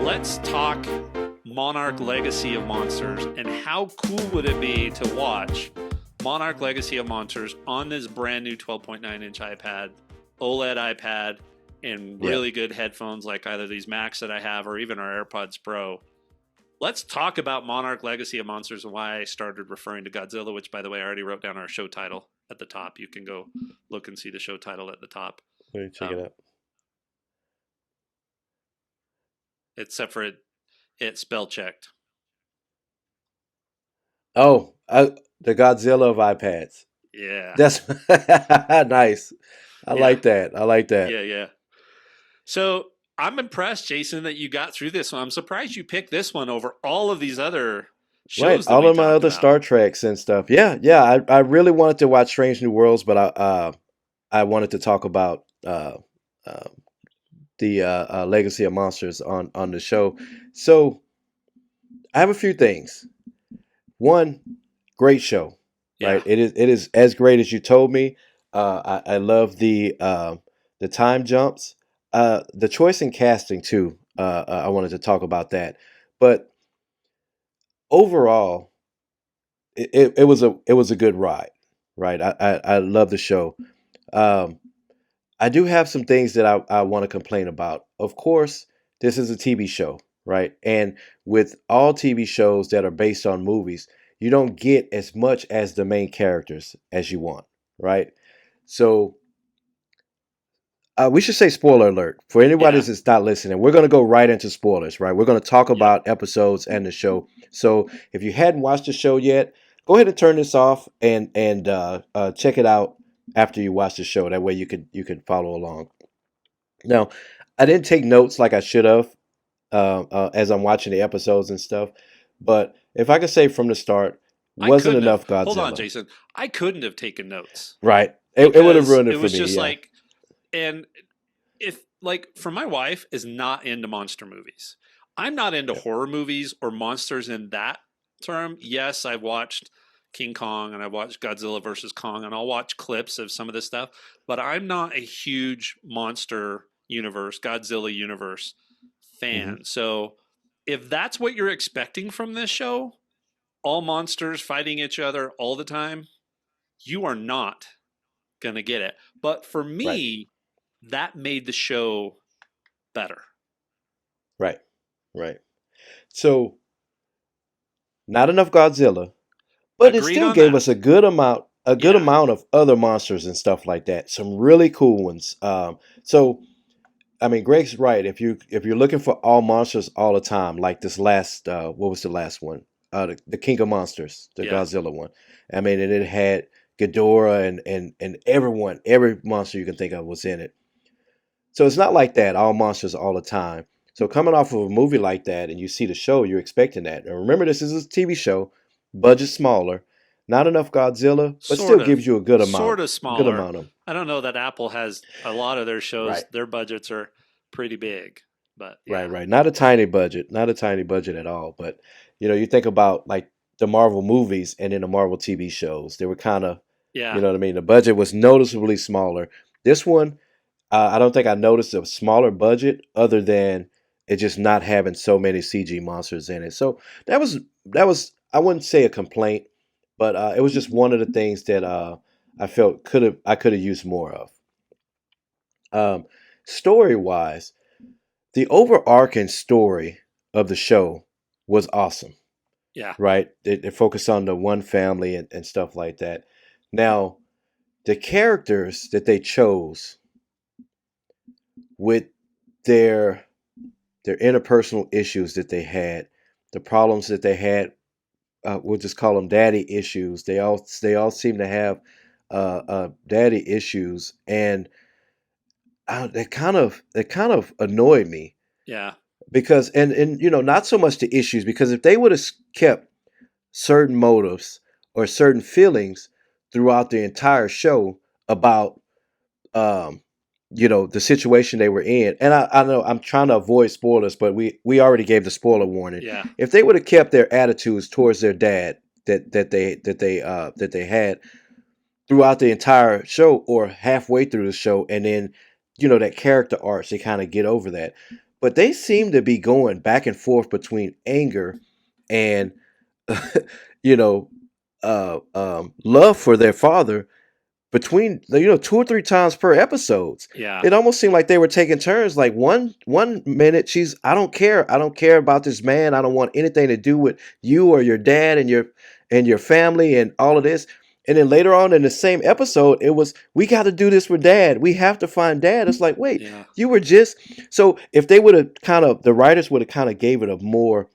let's talk Monarch Legacy of Monsters, and how cool would it be to watch Monarch Legacy of Monsters on this brand new 12.9-inch iPad, OLED iPad, and really good headphones like either these Macs that I have or even our AirPods Pro. Let's talk about Monarch Legacy of Monsters and why I started referring to Godzilla, which, by the way, I already wrote down our show title at the top. You can go look and see the show title at the top. Let me check it out. Except for it spell checked. Oh, the Godzilla of iPads. Yeah. That's nice. I like that. Yeah. So I'm impressed, Jason, that you got through this one. I'm surprised you picked this one over all of these other shows. Right, all of my other Star Treks and stuff. Yeah. I really wanted to watch Strange New Worlds, but I wanted to talk about the Legacy of Monsters on the show. So I have a few things. One, great show, right? It is as great as you told me. I love the time jumps, the choice in casting too. I wanted to talk about that, but overall, it was a good ride, right? I love the show. I do have some things that I want to complain about. Of course, this is a TV show, right? And with all TV shows that are based on movies, you don't get as much as the main characters as you want, right? So we should say spoiler alert for anybody that's not listening. We're going to go right into spoilers, right? We're going to talk about episodes and the show. So if you hadn't watched the show yet, go ahead and turn this off and check it out after you watch the show. That way you could follow along. Now, I didn't take notes like I should have as I'm watching the episodes and stuff. But if I could say from the start, wasn't enough Godzilla. Hold on, Jason. I couldn't have taken notes. Right. It would have ruined it for me. It was just like, and if like for my wife is not into monster movies. I'm not into horror movies or monsters in that term. Yes, I've watched King Kong and I've watched Godzilla versus Kong, and I'll watch clips of some of this stuff, but I'm not a huge monster universe, Godzilla universe fan. Mm-hmm. So if that's what you're expecting from this show, all monsters fighting each other all the time, you are not going to get it. But for me, that made the show better. Right. So, not enough Godzilla, but it still gave us a good amount of other monsters and stuff like that. Some really cool ones. So, I mean, Greg's right. If you're looking for all monsters all the time, like this last, what was the last one? The King of Monsters, the Godzilla one. I mean, and it had Ghidorah and every monster you can think of was in it. So it's not like that, all monsters all the time. So coming off of a movie like that and you see the show, you're expecting that. And remember, this is a TV show, budget smaller, not enough Godzilla, but still gives you a good amount. Sort of smaller. Good amount of. I don't know that Apple has a lot of their shows. Their budgets are pretty big, but right. Not a tiny budget at all. But you think about like the Marvel movies and then the Marvel TV shows. They were kind of, you know what I mean. The budget was noticeably smaller. This one, I don't think I noticed a smaller budget other than it just not having so many CG monsters in it. So that was I wouldn't say a complaint, but it was just one of the things that I felt I could have used more of. Story wise, the overarching story of the show was awesome. Yeah. Right. They focused on the one family and stuff like that. Now, the characters that they chose with their interpersonal issues that they had, the problems that they had, we'll just call them daddy issues. They all seem to have daddy issues, and that kind of annoyed me. Yeah. Because and not so much the issues, because if they would have kept certain motives or certain feelings throughout the entire show about the situation they were in. And I know I'm trying to avoid spoilers, but we already gave the spoiler warning. Yeah. If they would have kept their attitudes towards their dad that they had throughout the entire show or halfway through the show, and then that character arcs, they kind of get over that. but they seem to be going back and forth between anger and you know love for their father between 2 or 3 times per episodes. Yeah. It almost seemed like they were taking turns. Like one minute she's, I don't care about this man. I don't want anything to do with you or your dad and your family and all of this. And then later on in the same episode, it was, we got to do this with dad. We have to find dad. It's like, wait, Yeah. you were just, so if they would have kind of, the writers would have kind of gave it a more,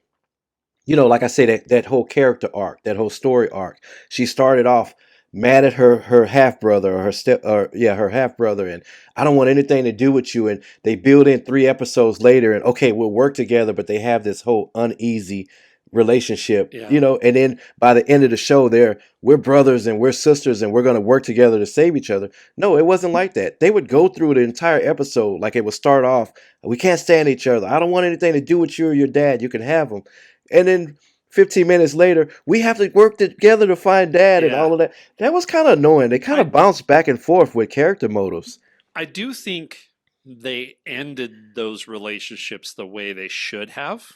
like I say, that whole character arc, that whole story arc. She started off mad at her half brother or her half brother, and I don't want anything to do with you. And they build in 3 episodes later, and okay, we'll work together, but they have this whole uneasy relationship, Yeah. and then by the end of the show, we're brothers and we're sisters and we're gonna work together to save each other. No, it wasn't like that. They would go through the entire episode like it would start off, we can't stand each other. I don't want anything to do with you or your dad. You can have them. And then 15 minutes later, we have to work together to find dad and Yeah. all of that. That was kind of annoying. They kind I of bounced back and forth with character motives. I do think they ended those relationships the way they should have,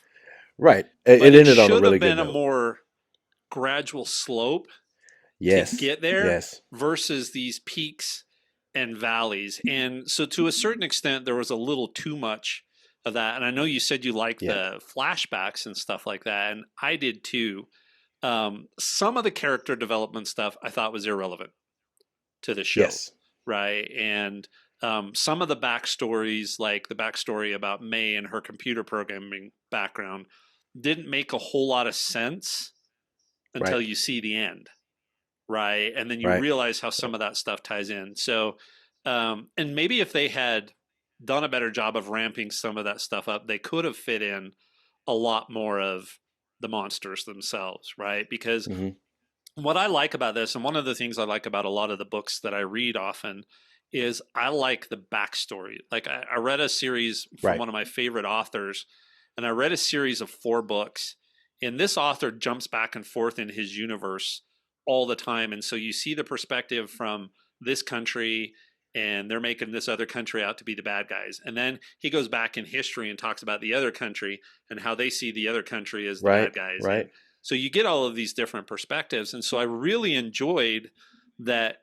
Right. but It it ended on a should really have good been a note. more gradual slope to Yes. get there Yes. versus these peaks and valleys. And so, to a certain extent, there was a little too much of that. And I know you said you like Yeah. the flashbacks and stuff like that, and I did too. Some of the character development stuff I thought was irrelevant to the show, Yes. right? And some of the backstories, like the backstory about May and her computer programming background, didn't make a whole lot of sense until Right. you see the end, right? And then you Right. realize how some of that stuff ties in. So, and maybe if they had done a better job of ramping some of that stuff up, they could have fit in a lot more of the monsters themselves, right? Because Hmm. what I like about this, and one of the things I like about a lot of the books that I read often, is I like the backstory. Like I read a series from Right. one of my favorite authors, and I read a series of 4 books. And this author jumps back and forth in his universe all the time. And so you see the perspective from this country, and they're making this other country out to be the bad guys. And then he goes back in history and talks about the other country and how they see the other country as the Right. bad guys. And Right. so you get all of these different perspectives. And so I really enjoyed that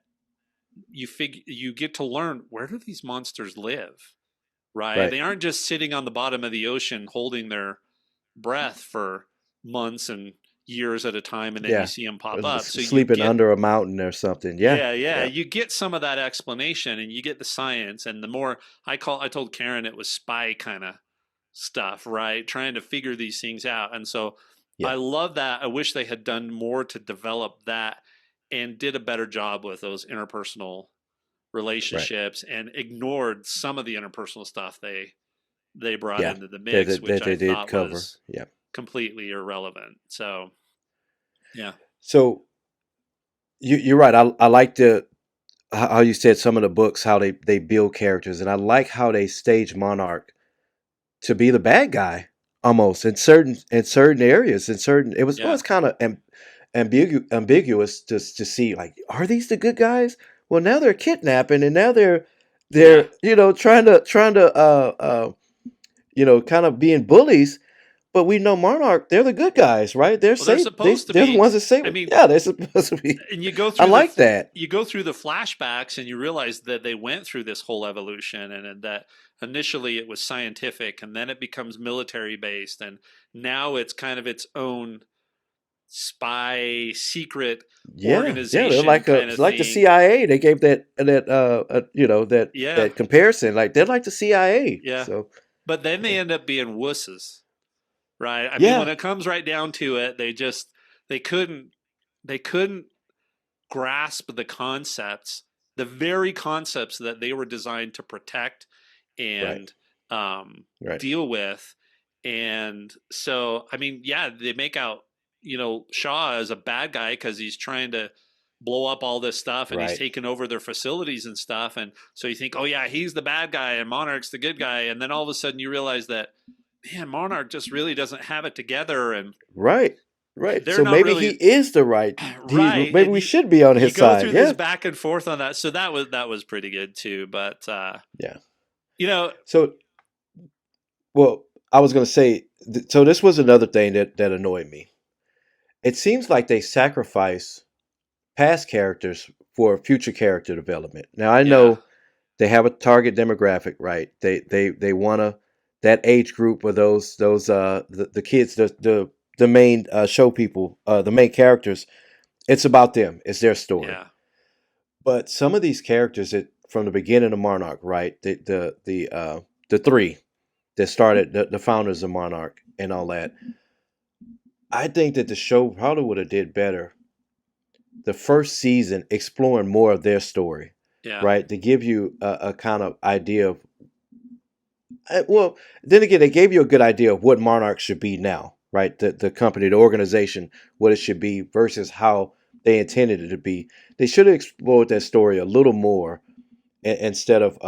you get to learn, where do these monsters live? Right? Right. They aren't just sitting on the bottom of the ocean holding their breath for months and years at a time, and then you Yeah. see them pop up. So you Sleeping get, under a mountain or something. Yeah. yeah, Yeah. you get some of that explanation, and you get the science. And the more I told Karen it was spy kind of stuff, right? Trying to figure these things out. And so I Yeah. love that. I wish they had done more to develop that and did a better job with those interpersonal Right. relationships and ignored some of the interpersonal stuff they brought Yeah. into the That, mix, that, which that I they did thought cover. was Yeah. completely irrelevant. So, yeah. So you're right. I like how you said some of the books, how they build characters, and I like how they stage Monarch to be the bad guy almost in certain areas. It Yeah. was kind of ambiguous to see, like, are these the good guys? Well, now they're kidnapping, and now Yeah. they're trying to kind of being bullies. But we know Monarch, they're the good guys, right? They're Well, they're safe. supposed to They're the be. ones that save I it. mean, Yeah, they're supposed to be. and you go I through like that. you go through the flashbacks and you realize that they went through this whole evolution, and that initially it was scientific, and then it becomes military based, and now it's kind of its own spy secret Yeah, yeah, they're organization kind it's of like the thing. CIA. They gave Yeah. that comparison. Like, they're like the CIA. Yeah. So But then yeah, they end up being wusses, right? I mean, when yeah, it comes right down to it, they couldn't they couldn't grasp the concepts, the very concepts that they were designed to protect right, and right, deal with. And so, I mean, yeah, they make out, Shaw as a bad guy because he's trying to blow up all this stuff and he's right, taking over their facilities and stuff. And so you think, oh, yeah, he's the bad guy and Monarch's the good guy. And then all of a sudden you realize that, man, Monarch just really doesn't have it together. And right, right. they're So not maybe he really is the right. right. Maybe And we should be on you his go side. through this Yeah, back and forth on that. So that was pretty good too. But yeah. you know, So Well, I was going to say, so this was another thing that annoyed me. It seems like they sacrifice past characters for future character development. Now I Yeah, know they have a target demographic, right? They want to that age group of the kids, the main show people, the main characters. It's about them. It's their story. yeah, But some of these characters that from the beginning of Monarch, right? The three that started the founders of Monarch and all that. I think that the show probably would have did better the first season exploring more of their story, yeah, right? To give you a kind of idea of, well, then again, they gave you a good idea of what Monarch should be now, right? The company, the organization, what it should be versus how they intended it to be. They should have explored that story a little more instead of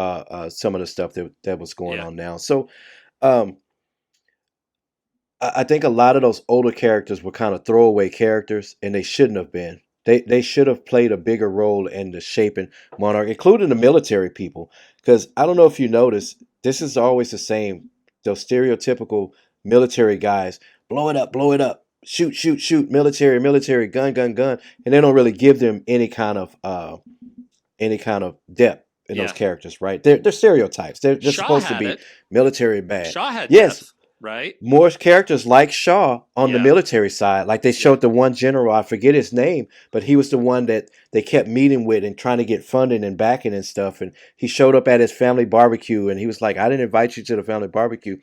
some of the stuff that was going yeah, on now. So, um, I think a lot of those older characters were kind of throwaway characters, and they shouldn't have been. They should have played a bigger role in the shaping Monarch, including the military people. Because I don't know if you notice, this is always the same. Those stereotypical military guys, blow it up, shoot, shoot, shoot, military, military, gun, gun, gun, and they don't really give them any kind of depth in those yeah. characters, right? They're stereotypes. They're Shaw supposed to had be it. military bad. Shaw had Yes, depth, right? more characters like Shaw on the Yeah, military side. Like they yeah, showed the one general, I forget his name, but he was the one that they kept meeting with and trying to get funding and backing and stuff. And he showed up at his family barbecue and he was like, I didn't invite you to the family barbecue.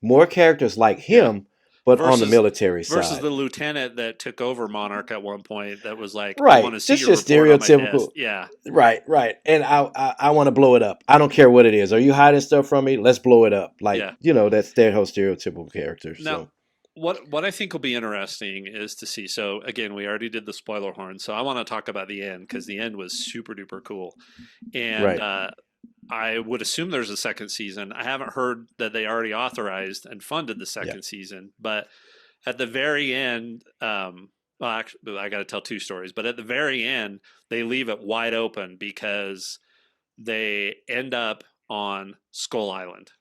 More characters like yeah. him, but on the Versus military versus side. the lieutenant that took over Monarch at one point that was like, I want Right. to see Just your your report on my stereotypical. test. Yeah. Right, right. And I want to blow it up. I don't care what it is. Are you hiding stuff from me? Let's blow it up. Like, Yeah. that's their whole stereotypical character. Now, So, what I think will be interesting is to see. So again, we already did the spoiler horn, so I want to talk about the end because the end was super duper cool, and right. I would assume there's a second season. I haven't heard that they already authorized and funded the Yeah. second season, but at the very end, well, actually, I got to tell two stories, but at the very end, they leave it wide open because they end up on Skull Island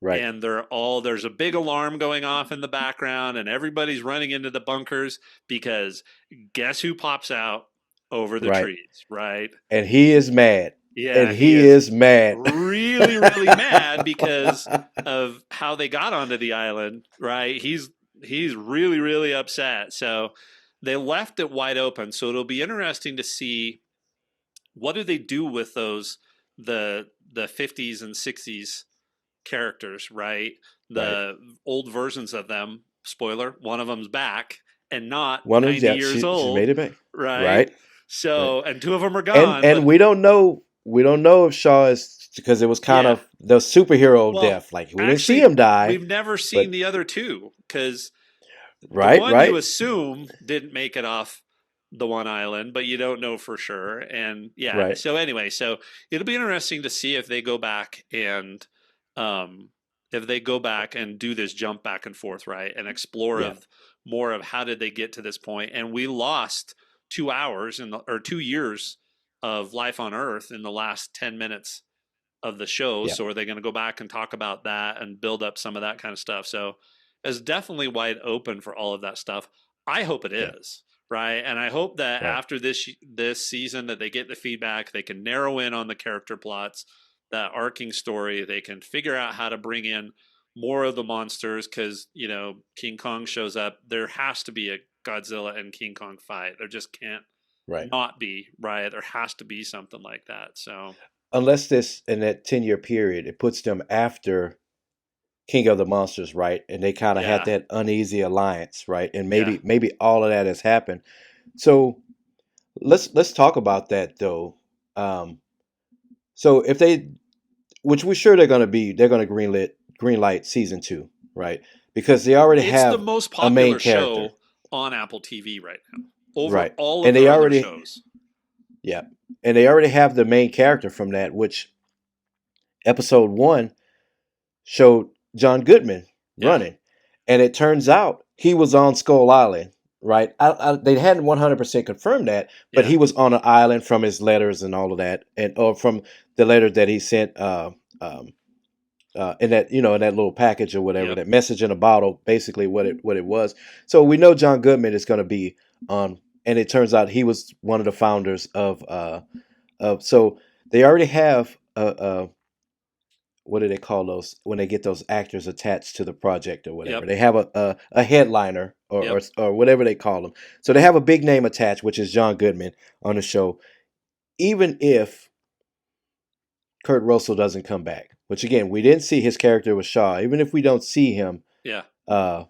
Right. and there's a big alarm going off in the background and everybody's running into the bunkers because guess who pops out over the Right. trees, right? And he is mad. And Yeah, he he is is mad. really really mad because of how they got onto the island, right? He's really really upset. So they left it wide open, so it'll be interesting to see what do they do with those the 50s and 60s characters, right? Right. The old versions of them, spoiler, one of them's back and not One of them, 90 yeah, years she made old, it back. right? Right. Right. So, and two of them are And gone, and but we don't know if Shaw is because it was kind yeah. of the superhero Well, death. Like we didn't see actually, him die, we've never seen but the other two because the right, one you right, assume didn't make it off the one island, but you don't know for sure. And yeah, right. so anyway, so it'll be interesting to see um if they go back and do this jump back and forth, right? And explore Yeah. of more of how did they get to this point. And we lost 2 hours or 2 years of life on Earth in the last 10 minutes of the show. Yeah. So are they going to go back and talk about that and build up some of that kind of stuff? So it's definitely wide open for all of that stuff. I hope it Yeah. is, right? And I hope that Right. after this season that they get the feedback, they can narrow in on the character plots, that arcing story, they can figure out how to bring in more of the monsters because, King Kong shows up. There has to be a Godzilla and King Kong fight. There just can't Right. not be, right? There has to be something like that. So, Unless this in that 10-year period, it puts them after King of the Monsters, right? And they kind of had yeah, that uneasy alliance, right? And yeah. maybe all of that has happened. So let's talk about that though. Um, so if they, which we're sure they're going to green light season 2, right? Because they already It's the have most a main popular character, show on Apple TV right now over right? all of And they their other already, shows. yeah, and they already have the main character from that, which episode 1 showed John Goodman Yeah, running, and it turns out he was on Skull Island. Right, they hadn't 100% confirmed that, but yeah, he was on an island from his letters and all of that, and or from the letters that he sent. in that in that little package or whatever, Yep. that message in a bottle, basically what it was. So we know John Goodman is going to be on, and it turns out he was one of the founders of. So they already have what do they call those when they get those actors attached to the project or whatever? Yep. They have a headliner Yep. or whatever they call them. So they have a big name attached, which is John Goodman on the show. Even if Kurt Russell doesn't come back, which again we didn't see his character with Shaw. Even if we don't see him Yeah. uh,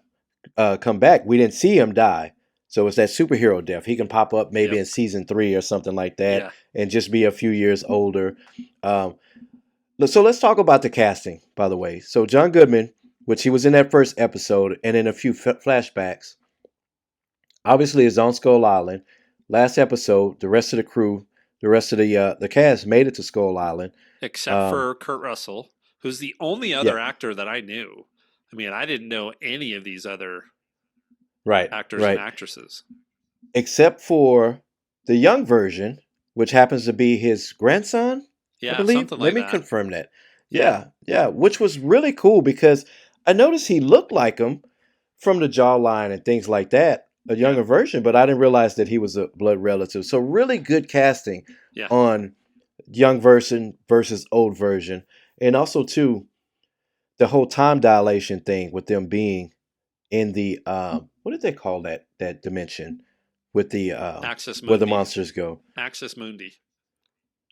come back, we didn't see him die. So it's that superhero death. He can pop up maybe Yep. in season 3 or something like that, Yeah. and just be a few years older. Um, so let's talk about the casting, by the way. So John Goodman, which he was in that first episode, and in a few flashbacks, obviously is on Skull Island. Last episode, the rest of the crew, the rest of the cast made it to Skull Island. Except Um, for Kurt Russell, who's the only yeah, other actor that I knew. I mean, I didn't know any of these other right, actors and right. actresses. Except for the young version, which happens to be his grandson, I Yeah, believe. something Let like me that. confirm that. Yeah. Yeah, yeah, which was really cool because I noticed he looked like him from the jawline and things like that, a Yeah. younger version, but I didn't realize that he was a blood relative. So really good casting Yeah. on young version versus old version. And also too, the whole time dilation thing with them being in the what did they call that dimension with the Axis where the Mundi. monsters go? Axis Mundi.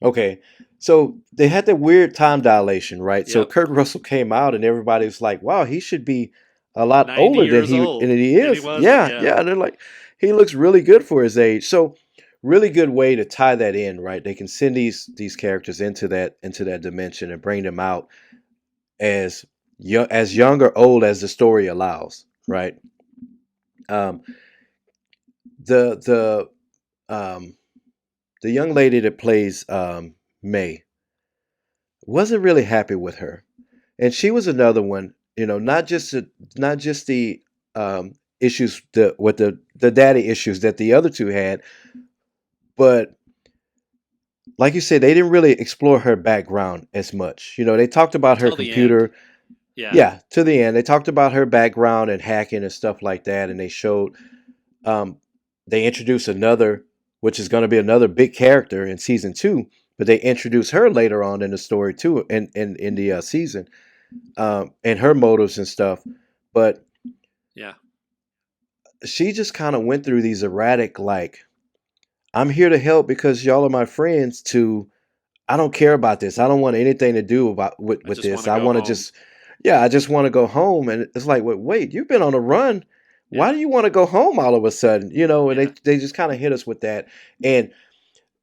Okay. So they had that weird time dilation, right? So Yep. Kurt Russell came out and everybody was like, wow, he should be a lot 90 older years than old. he And he is. wasn't. Yeah, Yeah. yeah. And they're like, he looks really good for his age. So really good way to tie that in, right? They can send these characters into that dimension and bring them out as young or old as the story allows, right? Um the um the young lady that plays May wasn't really happy with her. And she was another one, not just the issues with the daddy issues that the other two had, but like you said, they didn't really explore her background as much. They talked about her Until the end. computer, Yeah. yeah, to the end. They talked about her background and hacking and stuff like that, and they showed um, they introduced another, which is going to be another big character in season 2. But they introduced her later on in the story too, in the season, and her motives and stuff. But Yeah. she just kind of went through these erratic, like, I'm here to help because y'all are my friends, to I don't care about this. I don't want anything to do about with, I with just want this. to I go want to home. just, yeah, I just want to go home. And it's like, wait, you've been on a run. Why Yeah. do you want to go home all of a sudden? And Yeah. they just kind of hit us with that. And,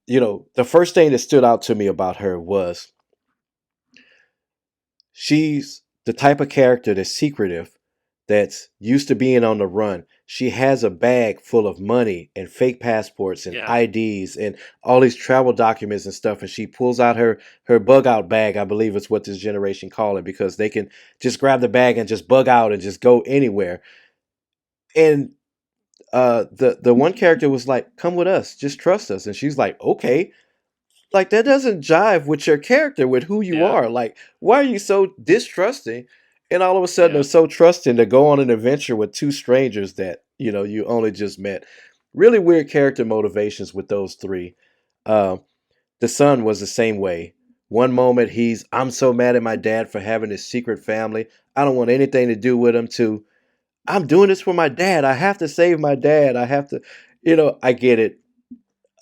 the first thing that stood out to me about her was she's the type of character that's secretive, that's used to being on the run. She has a bag full of money and fake passports and Yeah. IDs and all these travel documents and stuff. And she pulls out her bug out bag, I believe it's what this generation call it, because they can just grab the bag and just bug out and just go anywhere. And the one character was like, "Come with us, just trust us." And she's like, "Okay." Like, that doesn't jive with your character, with who you Yeah. are. Like, why are you so distrusting? And all of a sudden, they're Yeah. so trusting to go on an adventure with two strangers that you only just met. Really weird character motivations with those three. Um, the son was the same way. One moment I'm so mad at my dad for having this secret family. I don't want anything to do with him. To I'm doing this for my dad. I have to save my dad. I have to, I get it.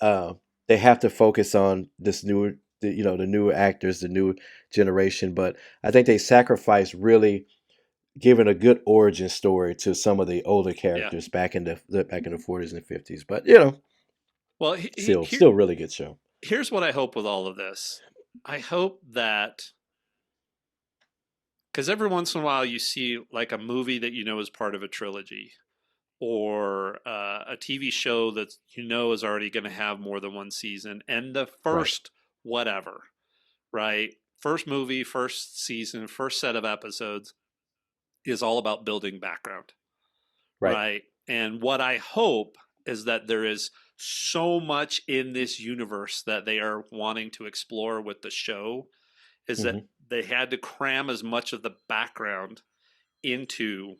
uh, they have to focus on the newer actors, the new generation. But I think they sacrificed really giving a good origin story to some of the older Yeah. characters back in the 40s and 50s. But Well, still really good show. here's what I hope with all of this. I hope that because every once in a while you see like a movie that you know is part of a trilogy, or a TV show that you know is already going to have more than one season, and the Right. first whatever, right? First movie, first season, first set of episodes is all about building background, Right. right? And what I hope is that there is so much in this universe that they are wanting to explore with the show, is that Hmm. they had to cram as much of the background into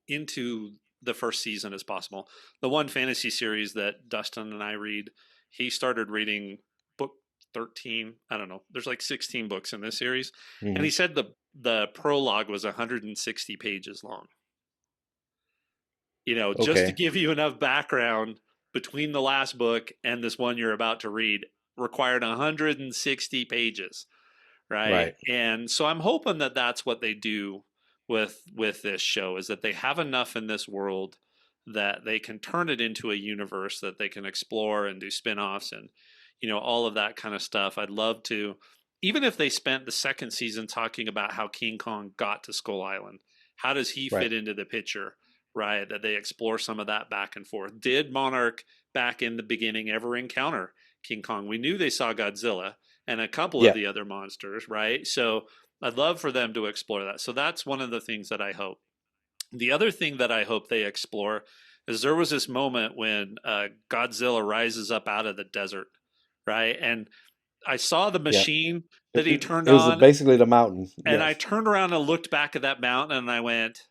into the first season as possible. The one fantasy series that Dustin and I read, he started reading book 13. I don't know. There's like 16 books in this series. And he Hmm. said the prologue was 160 pages long. Just to Okay. give you enough background between the last book and this one you're about to read required 160 pages, right? Right. And so I'm hoping that that's what they do with this show, is that they have enough in this world that they can turn it into a universe that they can explore and do spin-offs and all of that kind of stuff. I'd love to, even if they spent the second season talking about how King Kong got to Skull Island, how does he Right. fit into the picture, right? That they explore some of that back and forth. Did Monarch back in the beginning ever encounter King Kong? We knew they saw Godzilla and a couple of Yeah. the other monsters, right? So I'd love for them to explore that. So that's one of the things that I hope. The other thing that I hope they explore is there was this moment when Godzilla rises up out of the desert, right? And I saw the Yeah. machine that he turned It was on, basically the mountain. and I Yes. turned around and looked back at that mountain, and I went,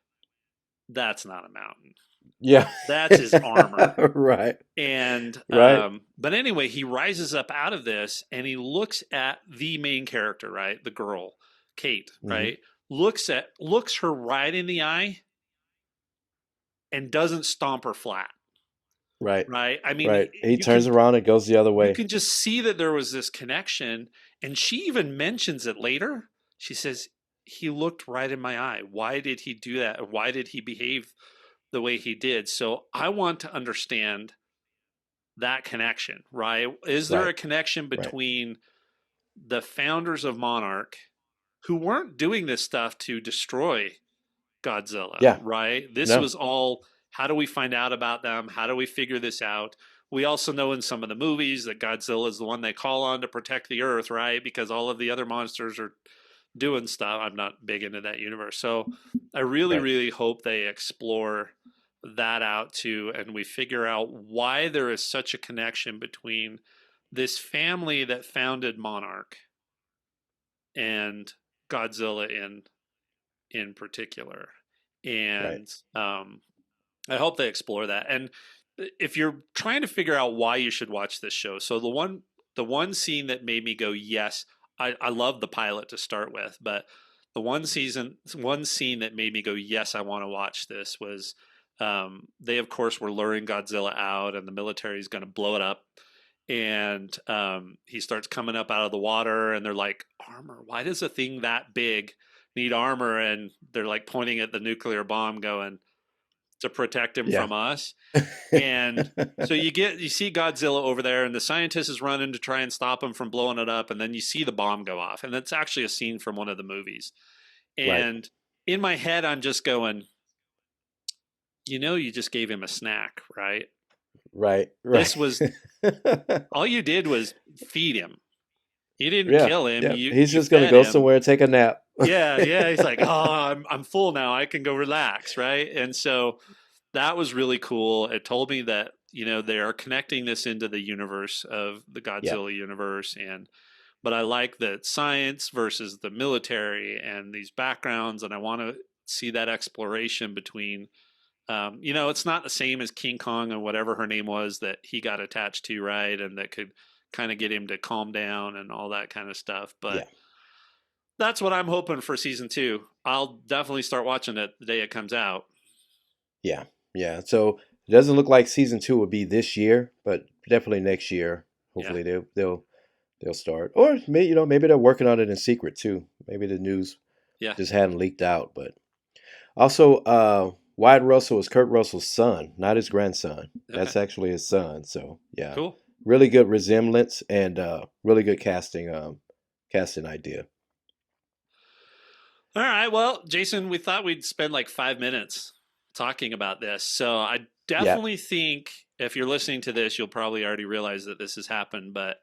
"That's not a mountain. Yeah. That's his armor." Right. And Right. but anyway, he rises up out of this and he looks at the main character, right? The girl, Kate, Hmm. right? Looks her right in the eye and doesn't stomp her flat, Right. right? I mean, Right. He you turns can around and goes the other you way. can just see that there was this connection, and she even mentions it later. She says, "He looked right in my eye. Why did he do that? Why did he behave the way he did?" So I want to understand that connection, right? Is there Right. a connection Right. between the founders of Monarch, who weren't doing this stuff to destroy Godzilla, Yeah. right? This No. was all, how do we find out about them? How do we figure this out? We also know in some of the movies that Godzilla is the one they call on to protect the Earth, right? Because all of the other monsters are doing stuff. I'm not big into that universe. So I really, Right. really hope they explore that out too, and we figure out why there is such a connection between this family that founded Monarch and Godzilla in particular. Right. And I hope they explore that. And if you're trying to figure out why you should watch this show, so the one scene that made me go, yes, I love the pilot to start with, but the one scene that made me go, yes, I want to watch this was they of course were luring Godzilla out, and the military is going to blow it up. And he starts coming up out of the water, and they're like, armor? Why does a thing that big need armor? And they're like pointing at the nuclear bomb, going, to protect him Yeah. from us. And so you see Godzilla over there, and the scientist is running to try and stop him from blowing it up, and then you see the bomb go off, and that's actually a scene from one of the movies. Right. And in my head, I'm just going, you just gave him a snack, right? Right. Right. This was all you did was feed him. You didn't Yeah. kill him. Yeah. You He's you just gonna fed go him. somewhere and take a nap. Yeah, yeah. He's like, oh, I'm full now. I can go relax, right? And so that was really cool. It told me that they are connecting this into the universe of the Yeah. Godzilla universe, and but I like that science versus the military and these backgrounds, and I want to see that exploration between. It's not the same as King Kong and whatever her name was that he got attached to, right? And that could kind of get him to calm down and all that kind of stuff. Yeah. But that's what I'm hoping for season two. I'll definitely start watching it the day it comes out. Yeah. Yeah. So it doesn't look like season two will be this year, but definitely next year. Yeah. Hopefully they'll start. Or maybe they're working on it in secret too. Maybe the news Yeah. just hadn't leaked out. But also, Wyatt Russell is Kurt Russell's son, not his grandson. Okay. That's actually his son. So yeah, Cool. really good resemblance and really good casting idea. All right. Well, Jason, we thought we'd spend like 5 minutes talking about this. So I Yeah, definitely think if you're listening to this, you'll probably already realize that this has happened. But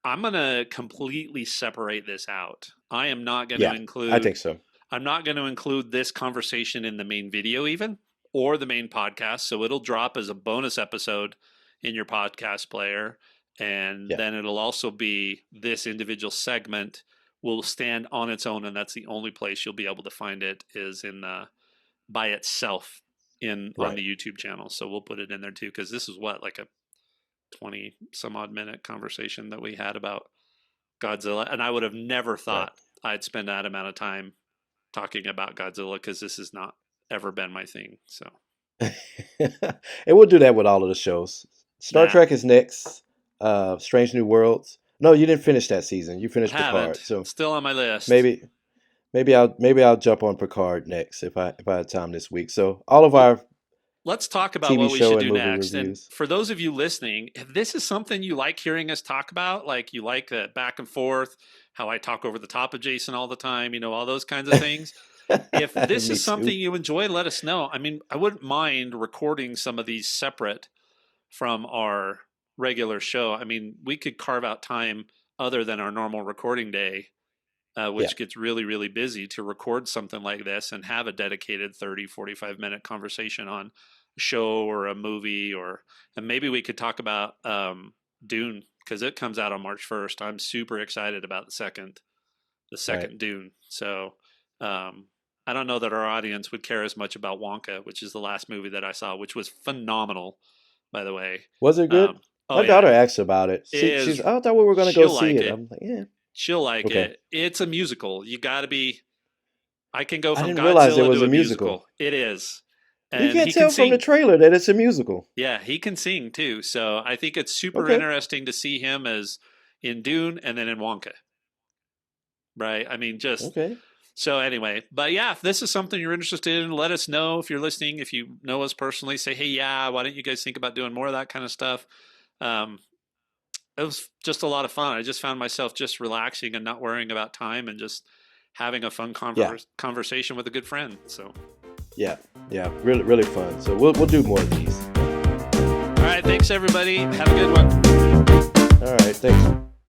I'm going to completely separate this out. I am not going to yeah, I include, think so. I'm not going to include this conversation in the main video even or the main podcast. So it'll drop as a bonus episode in your podcast player. And Yeah, then it'll also be this individual segment will stand on its own, and that's the only place you'll be able to find it is in by itself on Right. the YouTube channel. So we'll put it in there too, because this is what, like a 20 some odd minute conversation that we had about Godzilla, and I would have never Right. thought I'd spend that amount of time talking about Godzilla, because this has not ever been my thing. So And we'll do that with all of the shows. Star nah, Trek is next. Strange New Worlds. No, you didn't finish that season. You finished Picard. haven't. So Still on my list. maybe maybe I'll jump on Picard next if I have time this week. So all of our Let's talk about TV what we show should and do movie next. And reviews. for those of you listening, if this is something you like hearing us talk about, like you like that back and forth, how I talk over the top of Jason all the time, all those kinds of things. If this Me is something too. you enjoy, let us know. I mean, I wouldn't mind recording some of these separate from our regular show. I mean, we could carve out time other than our normal recording day, Yeah. which gets really, really busy, to record something like this and have a dedicated 30, 45-minute conversation on a show or a movie, and maybe we could talk about Dune, because it comes out on March 1st. I'm super excited about the Right. second Dune. So I don't know that our audience would care as much about Wonka, which is the last movie that I saw, which was phenomenal, by the way. Was it good? Oh My yeah, daughter asked about it. it She's is. I thought we were gonna go She'll see like it. it. I'm like, yeah. She'll like Okay. it. It's a musical. You got to be. I can go I from didn't realize it Godzilla was to a a musical. musical. It is, You and can't he can tell from the sing. trailer that it's a musical. Yeah, he can sing too. So I think it's super Okay. interesting to see him as in Dune and then in Wonka. Right? I mean, just Okay. so anyway. But yeah, if this is something you're interested in, let us know. If you're listening, if you know us personally, say, hey, yeah, why don't you guys think about doing more of that kind of stuff? Um, it was just a lot of fun. I just found myself just relaxing and not worrying about time, and just having a fun Yeah. conversation with a good friend. So, Yeah. Yeah. Really, really fun. So we'll do more of these. all right. Thanks, everybody. Have a good one. All right. Thanks.